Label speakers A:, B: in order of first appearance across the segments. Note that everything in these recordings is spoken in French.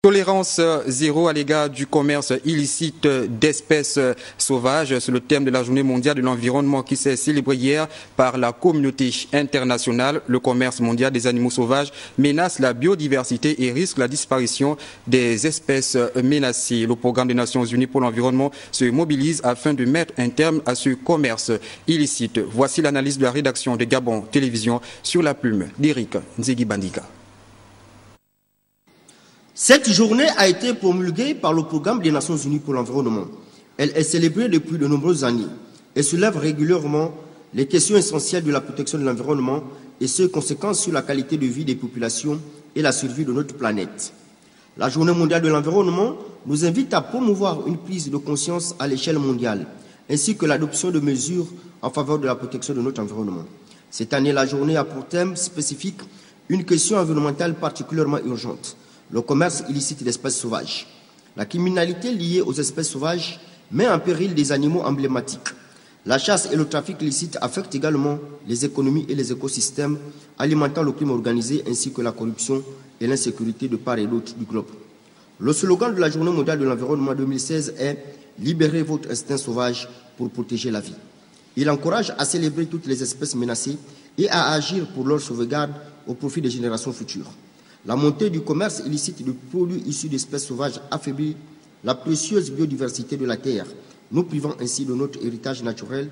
A: Tolérance zéro à l'égard du commerce illicite d'espèces sauvages. C'est le thème de la Journée mondiale de l'environnement qui s'est célébrée hier par la communauté internationale. Le commerce mondial des animaux sauvages menace la biodiversité et risque la disparition des espèces menacées. Le programme des Nations Unies pour l'environnement se mobilise afin de mettre un terme à ce commerce illicite. Voici l'analyse de la rédaction de Gabon Télévision sur la plume d'Éric Nzegui Bandika.
B: Cette journée a été promulguée par le programme des Nations Unies pour l'environnement. Elle est célébrée depuis de nombreuses années et soulève régulièrement les questions essentielles de la protection de l'environnement et ses conséquences sur la qualité de vie des populations et la survie de notre planète. La Journée mondiale de l'environnement nous invite à promouvoir une prise de conscience à l'échelle mondiale, ainsi que l'adoption de mesures en faveur de la protection de notre environnement. Cette année, la journée a pour thème spécifique une question environnementale particulièrement urgente: le commerce illicite d'espèces sauvages. La criminalité liée aux espèces sauvages met en péril des animaux emblématiques. La chasse et le trafic illicite affectent également les économies et les écosystèmes, alimentant le crime organisé ainsi que la corruption et l'insécurité de part et d'autre du globe. Le slogan de la Journée mondiale de l'environnement 2016 est « Libérez votre instinct sauvage pour protéger la vie ». Il encourage à célébrer toutes les espèces menacées et à agir pour leur sauvegarde au profit des générations futures. La montée du commerce illicite de produits issus d'espèces sauvages affaiblit la précieuse biodiversité de la Terre, nous privant ainsi de notre héritage naturel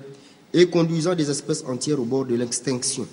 B: et conduisant des espèces entières au bord de l'extinction.